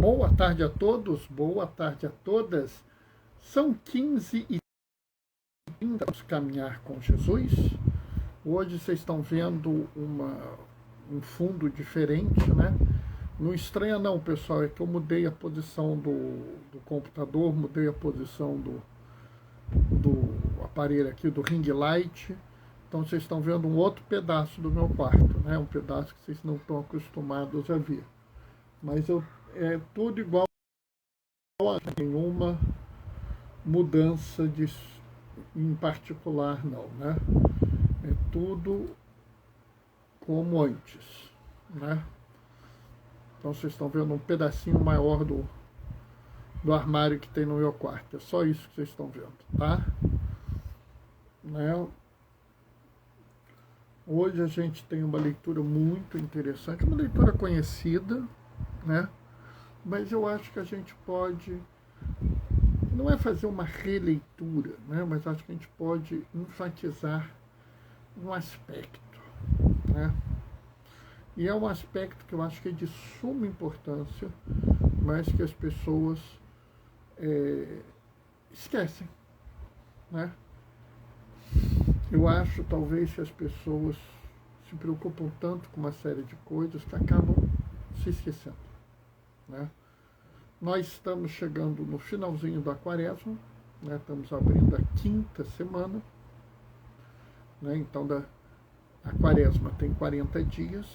Boa tarde a todos, boa tarde a todas. São 15h30, vamos caminhar com Jesus. Hoje vocês estão vendo um fundo diferente, né? Não estranha não, pessoal, é que eu mudei a posição do computador, mudei a posição do aparelho aqui, do ring light. Então vocês estão vendo um outro pedaço do meu quarto, né? Um pedaço que vocês não estão acostumados a ver. Mas é tudo igual, nenhuma mudança em particular não, né? É tudo como antes, né? Então vocês estão vendo um pedacinho maior do armário que tem no meu quarto. É só isso que vocês estão vendo, tá? Né? Hoje a gente tem uma leitura muito interessante, uma leitura conhecida, né? Mas eu acho que a gente pode, não é fazer uma releitura, né? Mas acho que a gente pode enfatizar um aspecto, né? E é um aspecto que eu acho que é de suma importância, mas que as pessoas esquecem, né? Eu acho, talvez, que as pessoas se preocupam tanto com uma série de coisas que acabam se esquecendo, né? Nós estamos chegando no finalzinho da quaresma, né? Estamos abrindo a 5ª semana, né? Então a quaresma tem 40 dias,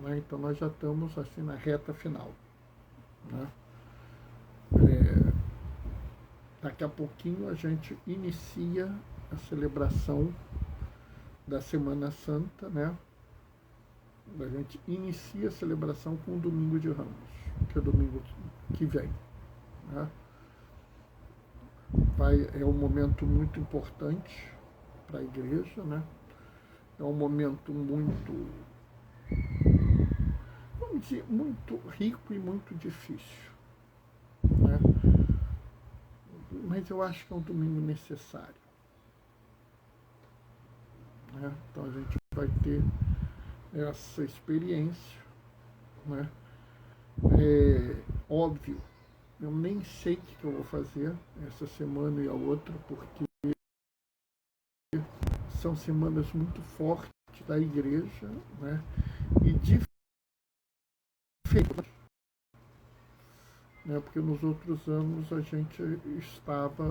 né? Então nós já estamos assim na reta final, né? Daqui a pouquinho a gente inicia a celebração da Semana Santa, né? A gente inicia a celebração com o Domingo de Ramos, que é o domingo que vem, né? É um momento muito importante para a igreja, né? É um momento muito, vamos dizer, muito rico e muito difícil, né? Mas eu acho que é um domingo necessário, né? Então a gente vai ter essa experiência, né? Óbvio, eu nem sei o que eu vou fazer essa semana e a outra, porque são semanas muito fortes da igreja, né? E diferentes, né? Porque nos outros anos a gente estava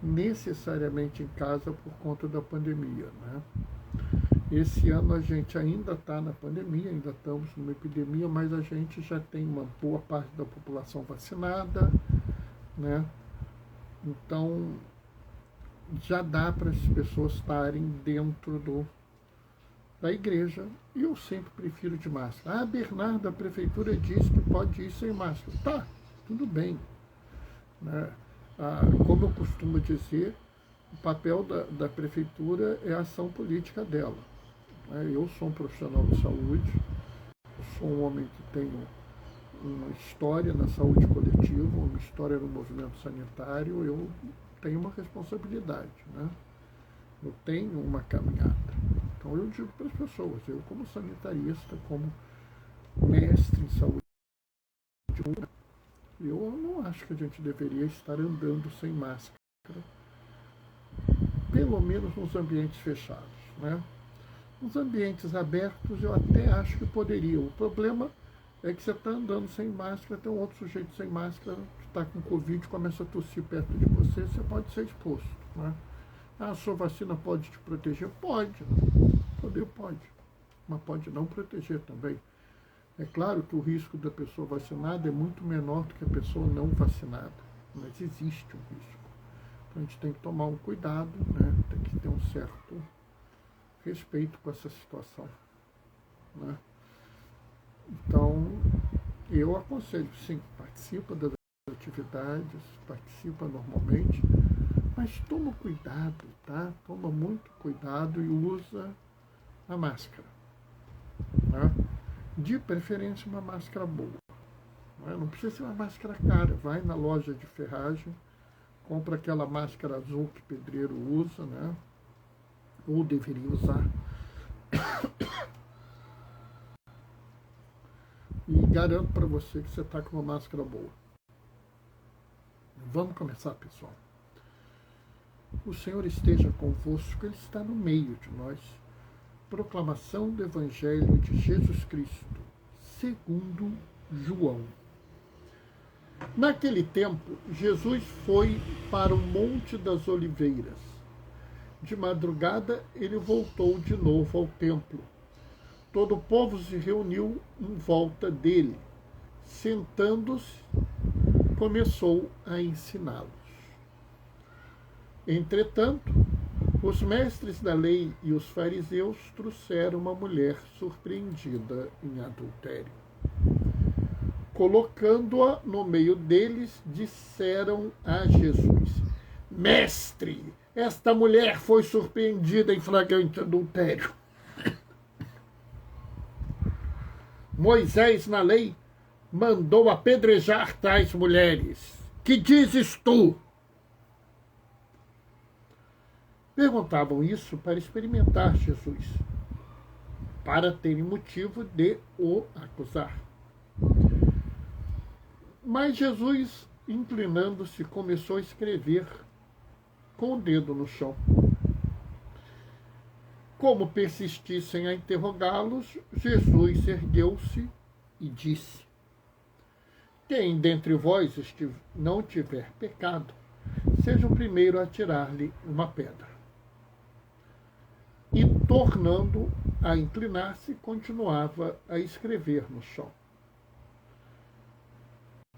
necessariamente em casa por conta da pandemia, né? Esse ano a gente ainda está na pandemia, ainda estamos numa epidemia, mas a gente já tem uma boa parte da população vacinada, né? Então já dá para as pessoas estarem dentro da igreja, e eu sempre prefiro de máscara. Ah, Bernardo, a prefeitura diz que pode ir sem máscara. Tá, tudo bem, né? Como eu costumo dizer, o papel da prefeitura é a ação política dela. Eu sou um profissional de saúde, eu sou um homem que tenho uma história na saúde coletiva, uma história no movimento sanitário, eu tenho uma responsabilidade, né? Eu tenho uma caminhada. Então eu digo para as pessoas, eu como sanitarista, como mestre em saúde, eu não acho que a gente deveria estar andando sem máscara, pelo menos nos ambientes fechados, né? Nos ambientes abertos eu até acho que poderia. O problema é que você está andando sem máscara, tem um outro sujeito sem máscara que está com Covid, começa a tossir perto de você, você pode ser exposto, né? Ah, a sua vacina pode te proteger? Pode. Poder pode. Mas pode não proteger também. É claro que o risco da pessoa vacinada é muito menor do que a pessoa não vacinada. Mas existe um risco. Então a gente tem que tomar um cuidado, né? Tem que ter um certo respeito com essa situação, né? Então, eu aconselho, sim, participa das atividades, participa normalmente, mas toma cuidado, tá? Toma muito cuidado e usa a máscara, né? De preferência uma máscara boa, né? Não precisa ser uma máscara cara, vai na loja de ferragem, compra aquela máscara azul que pedreiro usa, né? Ou deveria usar. E garanto para você que você está com uma máscara boa. Vamos começar, pessoal. O Senhor esteja convosco, Ele está no meio de nós. Proclamação do Evangelho de Jesus Cristo, segundo João. Naquele tempo, Jesus foi para o Monte das Oliveiras. De madrugada, ele voltou de novo ao templo. Todo o povo se reuniu em volta dele. Sentando-se, começou a ensiná-los. Entretanto, os mestres da lei e os fariseus trouxeram uma mulher surpreendida em adultério. Colocando-a no meio deles, disseram a Jesus: Mestre, esta mulher foi surpreendida em flagrante adultério. Moisés, na lei, mandou apedrejar tais mulheres. Que dizes tu? Perguntavam isso para experimentar Jesus, para terem motivo de o acusar. Mas Jesus, inclinando-se, começou a escrever com o dedo no chão. Como persistissem a interrogá-los, Jesus ergueu-se e disse: Quem dentre vós não tiver pecado, seja o primeiro a atirar-lhe uma pedra. E, tornando a inclinar-se, continuava a escrever no chão.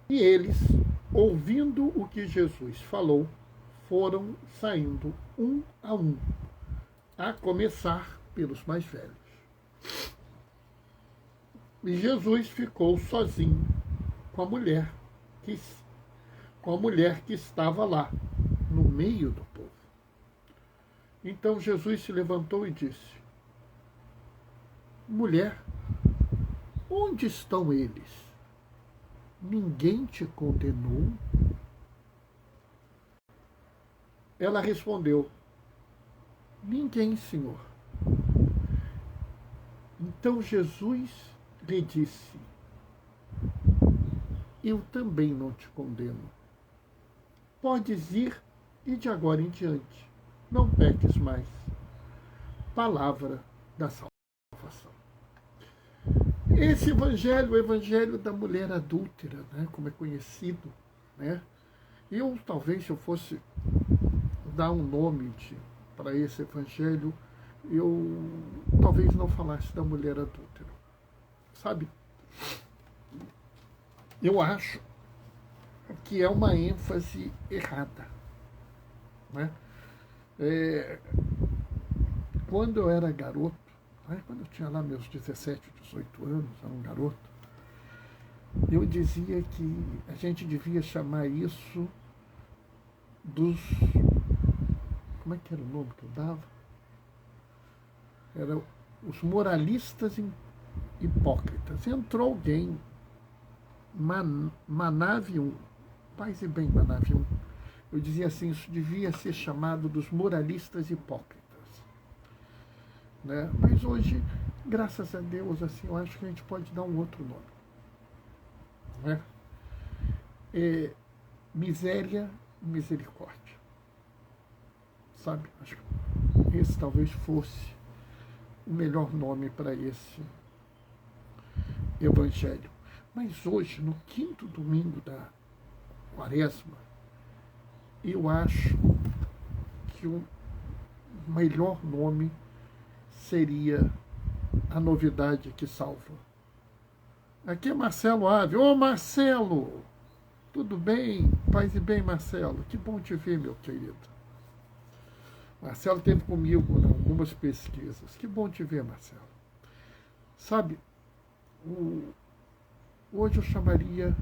E eles, ouvindo o que Jesus falou, foram saindo um, a começar pelos mais velhos. E Jesus ficou sozinho com a mulher que estava lá, no meio do povo. Então Jesus se levantou e disse: Mulher, onde estão eles? Ninguém te condenou? Ela respondeu: Ninguém, Senhor. Então Jesus lhe disse: Eu também não te condeno. Podes ir e de agora em diante não peques mais. Palavra da salvação. Esse evangelho, o evangelho da mulher adúltera, né, como é conhecido, né? Talvez, se eu fosse dar um nome para esse evangelho, eu talvez não falasse da mulher adúltera. Sabe? Eu acho que é uma ênfase errada, né? Quando eu era garoto, né, quando eu tinha lá meus 17, 18 anos, era um garoto, eu dizia que a gente devia chamar isso dos... Como é que era o nome que eu dava? Era os moralistas hipócritas. Entrou alguém, Manavium, Paz e Bem Manavium, eu dizia assim, isso devia ser chamado dos moralistas hipócritas. Né? Mas hoje, graças a Deus, assim, eu acho que a gente pode dar um outro nome. Né? Miséria e misericórdia. Sabe? Acho que esse talvez fosse o melhor nome para esse evangelho. Mas hoje, no 5º domingo da Quaresma, eu acho que o melhor nome seria a novidade que salva. Aqui é Marcelo Ave. Ô Marcelo, tudo bem? Paz e bem, Marcelo. Que bom te ver, meu querido. Marcelo esteve comigo em algumas pesquisas. Que bom te ver, Marcelo. Sabe, hoje eu chamaria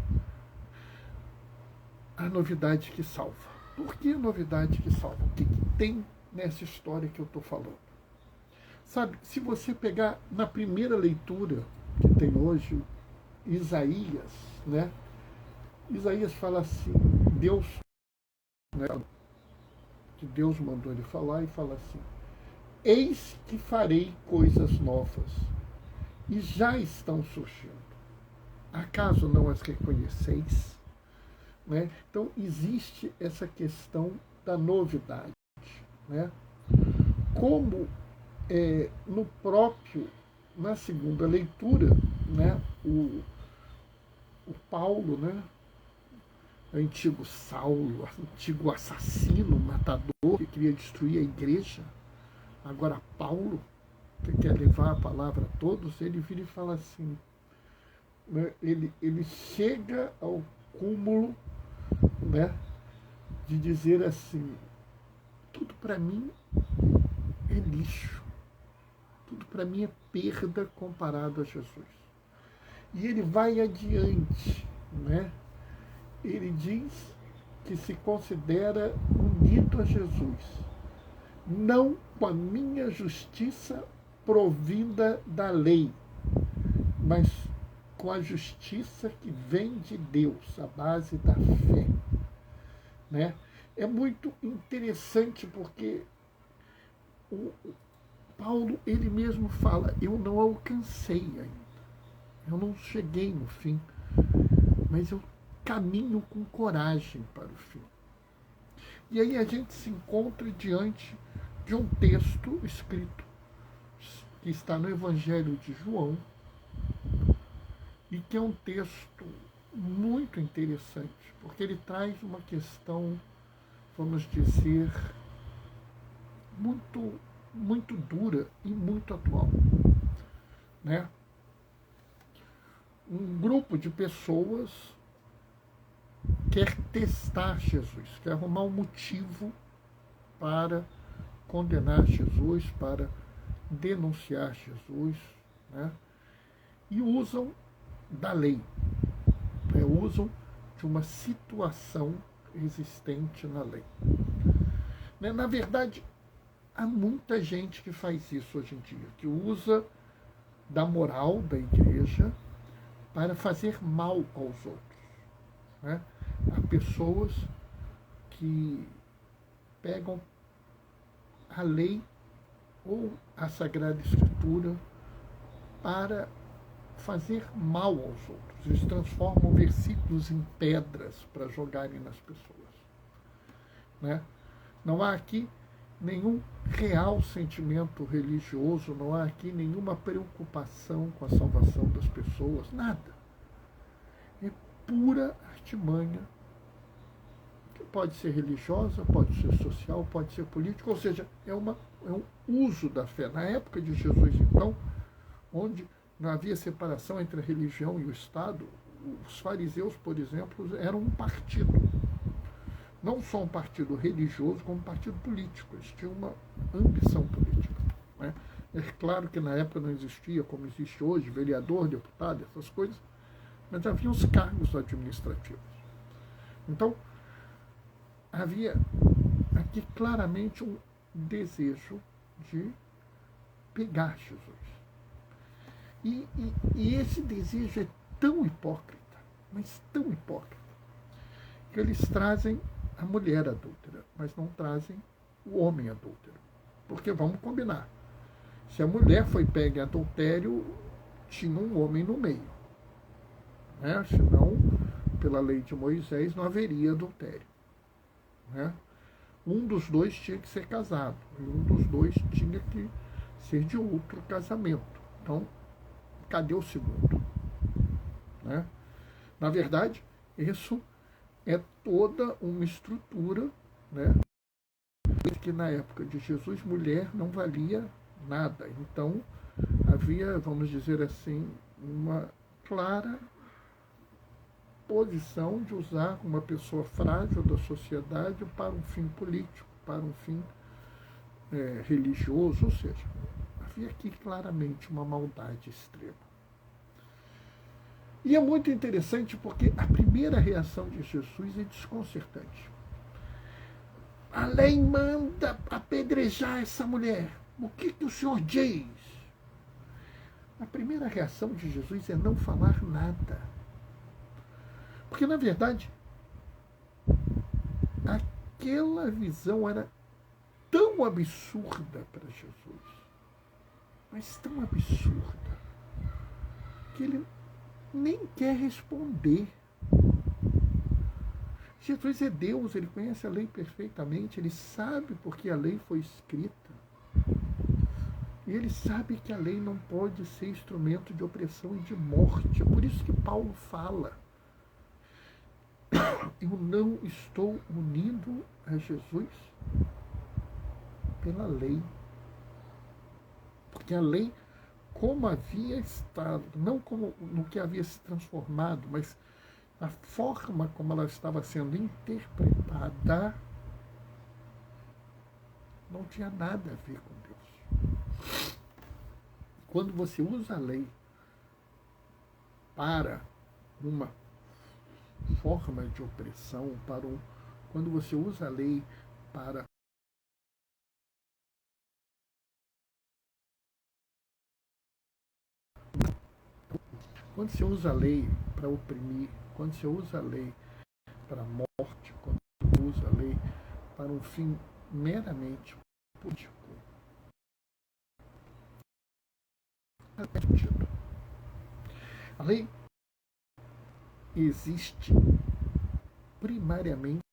a novidade que salva. Por que a novidade que salva? O que tem nessa história que eu estou falando? Sabe, se você pegar na primeira leitura que tem hoje, Isaías, né? Isaías fala assim, Deus, né, que Deus mandou ele falar e fala assim: Eis que farei coisas novas, e já estão surgindo. acaso não as reconheceis? Né? Então, existe essa questão da novidade. Né? Como no próprio, na segunda leitura, né, o Paulo, né, antigo Saulo, antigo assassino, matador, que queria destruir a igreja, agora Paulo, que quer levar a palavra a todos, ele vira e fala assim, né, ele chega ao cúmulo, né, de dizer assim, tudo para mim é lixo, tudo para mim é perda comparado a Jesus. E ele vai adiante, né? Ele diz que se considera unido a Jesus, não com a minha justiça provinda da lei, mas com a justiça que vem de Deus, a base da fé. Né? É muito interessante porque o Paulo, ele mesmo fala, eu não alcancei ainda, eu não cheguei no fim, mas eu caminho com coragem para o fim. E aí a gente se encontra diante de um texto escrito, que está no Evangelho de João, e que é um texto muito interessante, porque ele traz uma questão, vamos dizer, muito, muito dura e muito atual. Né? Um grupo de pessoas quer testar Jesus, quer arrumar um motivo para condenar Jesus, para denunciar Jesus, né? E usam da lei, né? Usam de uma situação existente na lei. Né? Na verdade, há muita gente que faz isso hoje em dia, que usa da moral da igreja para fazer mal aos outros. Né? Há pessoas que pegam a lei ou a Sagrada Escritura para fazer mal aos outros. Eles transformam versículos em pedras para jogarem nas pessoas. Né? Não há aqui nenhum real sentimento religioso, não há aqui nenhuma preocupação com a salvação das pessoas, nada. É pura artimanha, que pode ser religiosa, pode ser social, pode ser política, ou seja, é um uso da fé. Na época de Jesus, então, onde não havia separação entre a religião e o Estado, os fariseus, por exemplo, eram um partido. Não só um partido religioso, como um partido político. Eles tinham uma ambição política. Né? É claro que na época não existia, como existe hoje, vereador, deputado, essas coisas, mas havia os cargos administrativos. Então, havia aqui claramente um desejo de pegar Jesus. E esse desejo é tão hipócrita, mas tão hipócrita, que eles trazem a mulher adúltera, mas não trazem o homem adúltero. Porque vamos combinar, se a mulher foi pega em adultério, tinha um homem no meio. Né? Senão, pela lei de Moisés, não haveria adultério. Né? Um dos dois tinha que ser casado, e um dos dois tinha que ser de outro casamento. Então, cadê o segundo? Né? Na verdade, isso é toda uma estrutura, né? Que na época de Jesus, mulher não valia nada. Então, havia, vamos dizer assim, uma clara posição de usar uma pessoa frágil da sociedade para um fim político, para um fim religioso, ou seja, havia aqui claramente uma maldade extrema. E é muito interessante porque a primeira reação de Jesus é desconcertante. A lei manda apedrejar essa mulher. O que o senhor diz? A primeira reação de Jesus é não falar nada. Porque, na verdade, aquela visão era tão absurda para Jesus, mas tão absurda, que ele nem quer responder. Jesus é Deus, ele conhece a lei perfeitamente, ele sabe porque a lei foi escrita. E ele sabe que a lei não pode ser instrumento de opressão e de morte. É por isso que Paulo fala: eu não estou unido a Jesus pela lei. Porque a lei, como havia estado, não como no que havia se transformado, mas a forma como ela estava sendo interpretada, não tinha nada a ver com Deus. Quando você usa a lei para uma forma de opressão, quando você usa a lei para quando você usa a lei para oprimir, quando você usa a lei para a morte, quando você usa a lei para um fim meramente político, a lei existe primariamente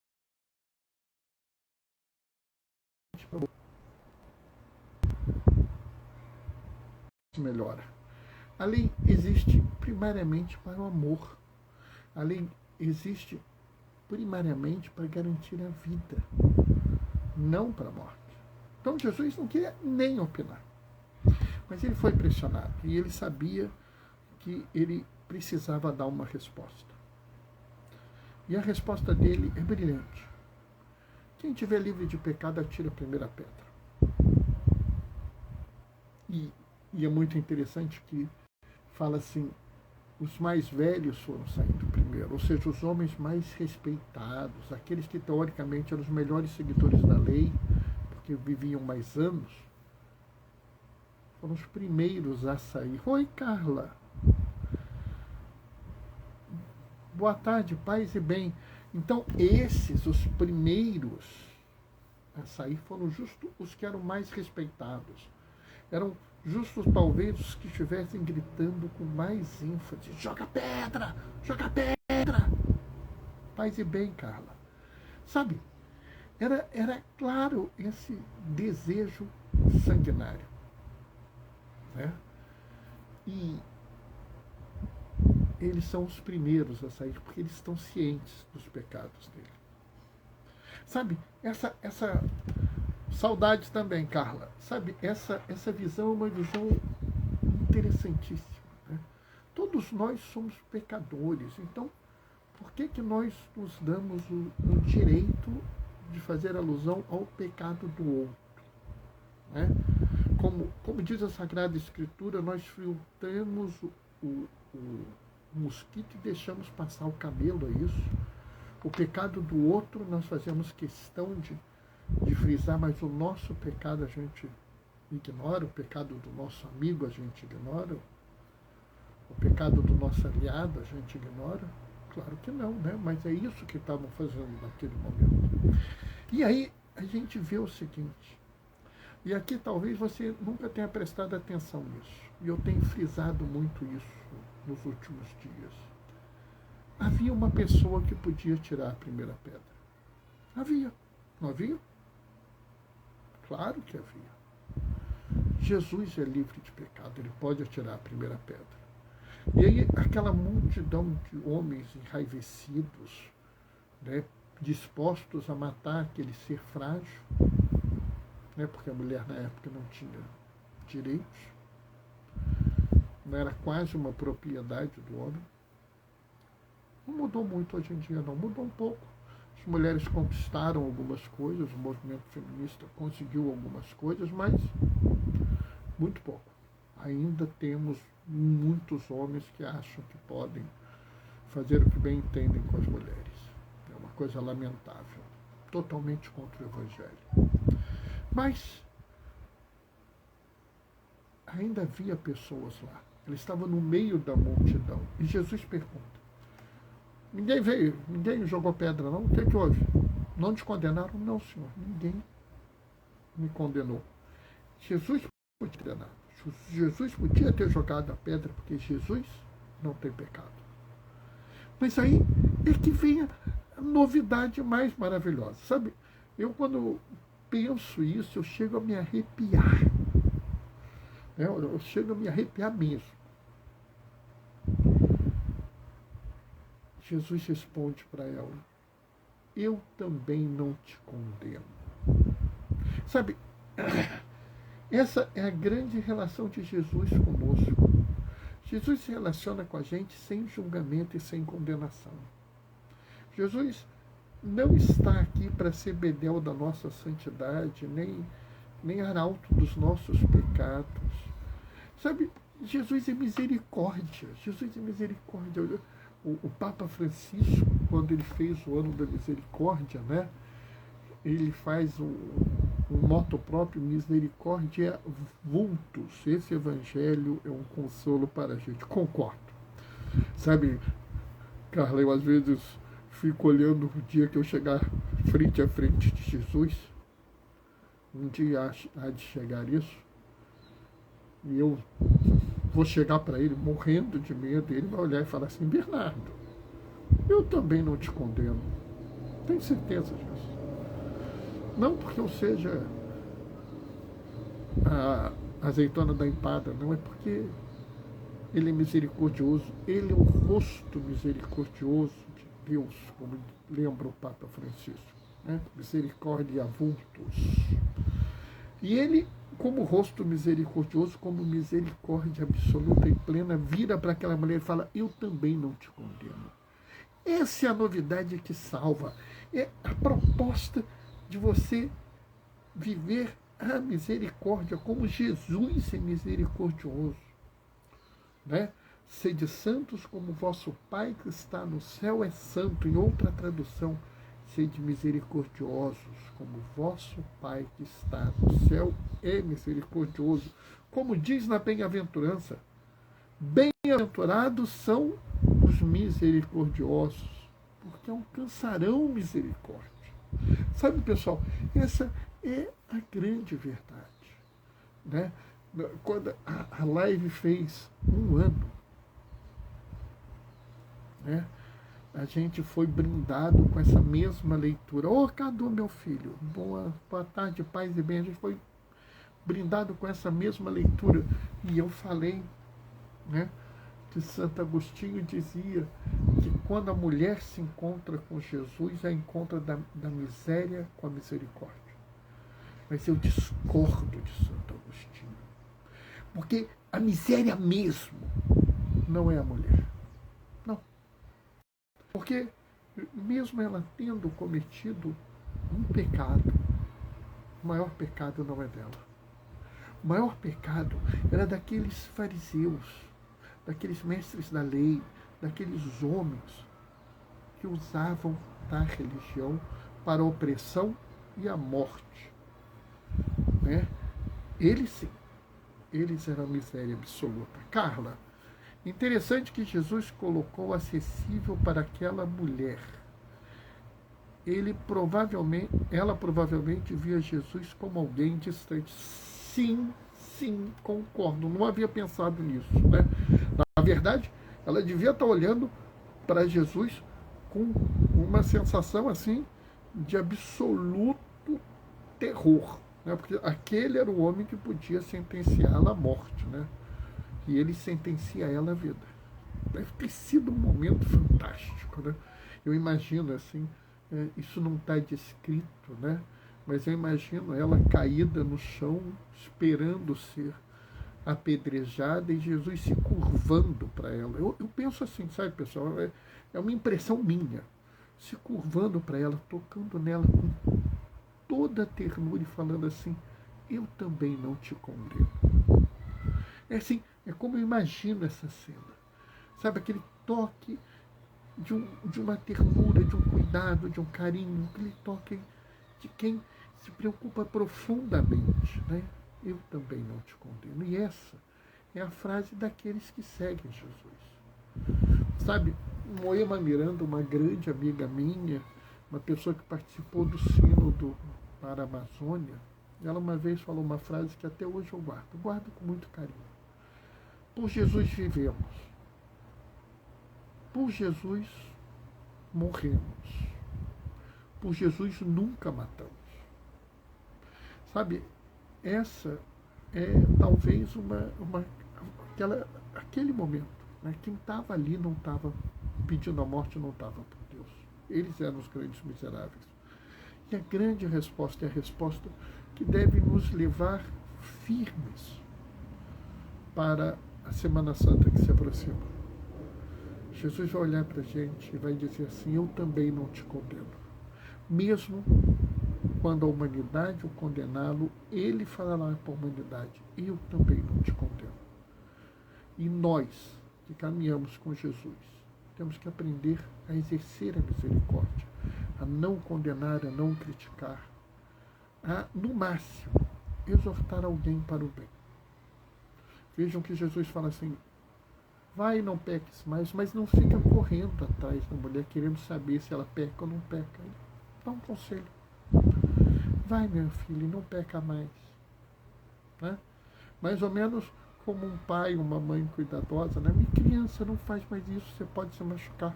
melhora. A lei existe primariamente para o amor. A lei existe primariamente para garantir a vida, não para a morte. Então Jesus não queria nem opinar. Mas ele foi pressionado e ele sabia que ele precisava dar uma resposta. E a resposta dele é brilhante. Quem estiver livre de pecado, atira a primeira pedra. E é muito interessante que fala assim: os mais velhos foram saindo primeiro, ou seja, os homens mais respeitados, aqueles que teoricamente eram os melhores seguidores da lei, porque viviam mais anos, foram os primeiros a sair. Oi, Carla. Boa tarde, paz e bem. Então, esses, os primeiros a sair, foram justo os que eram mais respeitados. Eram justos, talvez, os que estivessem gritando com mais ênfase: joga pedra! Joga pedra! Paz e bem, Carla. Sabe, era claro esse desejo sanguinário. Né? E eles são os primeiros a sair, porque eles estão cientes dos pecados dele. Sabe, essa saudades também, Carla. Sabe, essa visão é uma visão interessantíssima. Né? Todos nós somos pecadores, então por que nós nos damos o direito de fazer alusão ao pecado do outro? Né? Como diz a Sagrada Escritura, nós filtramos o mosquito e deixamos passar o camelo, é isso? O pecado do outro nós fazemos questão de frisar, mas o nosso pecado a gente ignora, o pecado do nosso amigo a gente ignora, o pecado do nosso aliado a gente ignora? Claro que não, né? Mas é isso que estavam fazendo naquele momento. E aí a gente vê o seguinte, e aqui talvez você nunca tenha prestado atenção nisso, e eu tenho frisado muito isso nos últimos dias. Havia uma pessoa que podia tirar a primeira pedra. Havia. Não havia? Claro que havia. Jesus é livre de pecado, ele pode atirar a primeira pedra. E aí aquela multidão de homens enraivecidos, né, dispostos a matar aquele ser frágil, né, porque a mulher na época não tinha direitos, não era quase uma propriedade do homem. Não mudou muito hoje em dia, não. Mudou um pouco. As mulheres conquistaram algumas coisas, o movimento feminista conseguiu algumas coisas, mas muito pouco. Ainda temos muitos homens que acham que podem fazer o que bem entendem com as mulheres. É uma coisa lamentável. Totalmente contra o Evangelho. Mas ainda havia pessoas lá. Eles estavam no meio da multidão. E Jesus pergunta: ninguém veio, ninguém jogou pedra, não? O que houve? Não te condenaram? Não, Senhor. Ninguém me condenou. Jesus podia ter condenado. Jesus podia ter jogado a pedra, porque Jesus não tem pecado. Mas aí é que vem a novidade mais maravilhosa, sabe? Eu, quando penso isso, eu chego a me arrepiar. Né? Eu chego a me arrepiar mesmo. Jesus responde para ela: eu também não te condeno. Sabe, essa é a grande relação de Jesus conosco. Jesus se relaciona com a gente sem julgamento e sem condenação. Jesus não está aqui para ser bedel da nossa santidade, nem arauto dos nossos pecados. Sabe, Jesus é misericórdia. Jesus é misericórdia. O Papa Francisco, quando ele fez o ano da misericórdia, né, ele faz um moto próprio, misericórdia vultus. Esse evangelho é um consolo para a gente. Concordo. Sabe, Carla, eu às vezes fico olhando o dia que eu chegar frente a frente de Jesus. Um dia há de chegar isso. E eu vou chegar para ele morrendo de medo, e ele vai olhar e falar assim: Bernardo, eu também não te condeno. Tenho certeza disso. Não porque eu seja a azeitona da empada, não, é porque ele é misericordioso. Ele é o rosto misericordioso de Deus, como lembra o Papa Francisco. Né? Misericórdia vultus. E ele, como rosto misericordioso, como misericórdia absoluta e plena, vira para aquela mulher e fala: eu também não te condeno. Essa é a novidade que salva. É a proposta de você viver a misericórdia como Jesus é misericordioso. Né? Sede santos como vosso Pai que está no céu é santo. Em outra tradução, sede misericordiosos, como vosso Pai que está no céu é misericordioso. Como diz na bem-aventurança: bem-aventurados são os misericordiosos, porque alcançarão misericórdia. Sabe, pessoal, essa é a grande verdade. Né? Quando a live fez um ano, né? A gente foi brindado com essa mesma leitura. Ô, Cadu, meu filho, boa tarde, paz e bem. A gente foi brindado com essa mesma leitura. E eu falei, né, que Santo Agostinho dizia que quando a mulher se encontra com Jesus, a encontra da miséria com a misericórdia. Mas eu discordo de Santo Agostinho. Porque a miséria mesmo não é a mulher. Porque, mesmo ela tendo cometido um pecado, o maior pecado não é dela. O maior pecado era daqueles fariseus, daqueles mestres da lei, daqueles homens que usavam da religião para a opressão e a morte. Né? Eles sim, eles eram a miséria absoluta. Carla, interessante que Jesus colocou acessível para aquela mulher. Ela provavelmente via Jesus como alguém distante. Sim, concordo. Não havia pensado nisso, né? Na verdade, ela devia estar olhando para Jesus com uma sensação assim de absoluto terror, né? Porque aquele era o homem que podia sentenciá-la à morte, né? E ele sentencia ela à vida. Deve ter sido um momento fantástico, né? Eu imagino assim, isso não está descrito, né? Mas eu imagino ela caída no chão, esperando ser apedrejada, e Jesus se curvando para ela. Eu penso assim, sabe, pessoal? É uma impressão minha. Se curvando para ela, tocando nela com toda a ternura e falando assim: eu também não te condeno. É assim, é como eu imagino essa cena. Sabe, aquele toque de uma ternura, de um cuidado, de um carinho, aquele toque de quem se preocupa profundamente, né? Eu também não te condeno. E essa é a frase daqueles que seguem Jesus. Sabe, Moema Miranda, uma grande amiga minha, uma pessoa que participou do sínodo para a Amazônia, ela uma vez falou uma frase que até hoje eu guardo com muito carinho. Por Jesus vivemos. Por Jesus morremos. Por Jesus nunca matamos. Sabe, essa é talvez aquele momento, né? Quem estava ali não estava pedindo a morte, não estava por Deus. Eles eram os grandes miseráveis. E a grande resposta é a resposta que deve nos levar firmes para a Semana Santa que se aproxima. Jesus vai olhar para a gente e vai dizer assim: eu também não te condeno. Mesmo quando a humanidade o condená-lo, ele falará para a humanidade: eu também não te condeno. E nós, que caminhamos com Jesus, temos que aprender a exercer a misericórdia, a não condenar, a não criticar, a, no máximo, exortar alguém para o bem. Vejam que Jesus fala assim: vai e não peques mais, mas não fica correndo atrás da mulher, querendo saber se ela peca ou não peca. Dá um conselho. Vai, minha filha, e não peca mais. Né? Mais ou menos como um pai, uma mãe cuidadosa, né? Minha criança, não faz mais isso, você pode se machucar.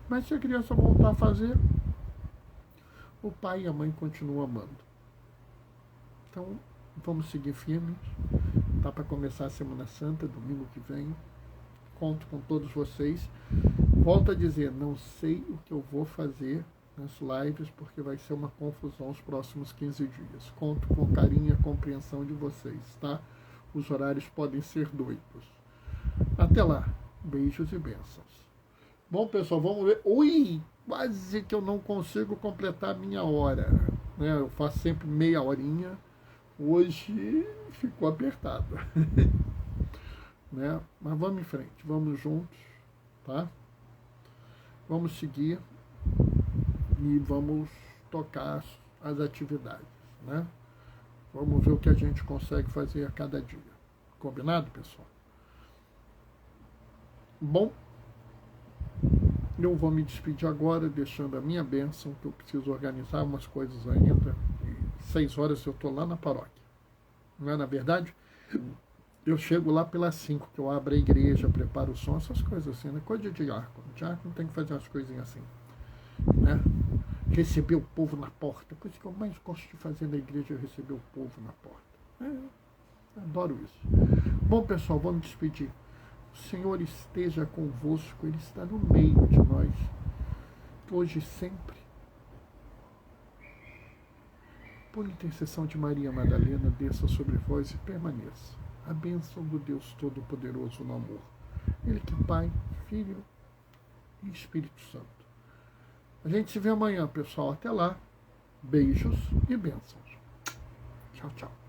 Mas se a criança voltar a fazer, o pai e a mãe continuam amando. Então, vamos seguir firmes. Tá para começar a Semana Santa, domingo que vem. Conto com todos vocês. Volto a dizer, não sei o que eu vou fazer nas lives, porque vai ser uma confusão os próximos 15 dias. Conto com o carinho e a compreensão de vocês, tá? Os horários podem ser doidos. Até lá. Beijos e bênçãos. Bom, pessoal, vamos ver. Ui! Quase que eu não consigo completar a minha hora. Né? Eu faço sempre meia horinha. Hoje ficou apertado. Né? Mas vamos em frente. Vamos juntos. Tá? Vamos seguir. E vamos tocar as atividades. Né? Vamos ver o que a gente consegue fazer a cada dia. Combinado, pessoal? Bom, eu vou me despedir agora, deixando a minha bênção, que eu preciso organizar umas coisas ainda. E 6 horas eu estou lá na paróquia. Não é, na verdade? Eu chego lá pelas 5, que eu abro a igreja, preparo o som, essas coisas assim, né? Coisa de diácono. Diácono tem que fazer umas coisinhas assim. Né? Receber o povo na porta. Coisa que eu mais gosto de fazer na igreja é receber o povo na porta. Adoro isso. Bom, pessoal, vamos despedir. O Senhor esteja convosco, Ele está no meio de nós, hoje e sempre. Por intercessão de Maria Madalena, desça sobre vós e permaneça a bênção do Deus Todo-Poderoso no amor. Ele que é Pai, Filho e Espírito Santo. A gente se vê amanhã, pessoal. Até lá. Beijos e bênçãos. Tchau, tchau.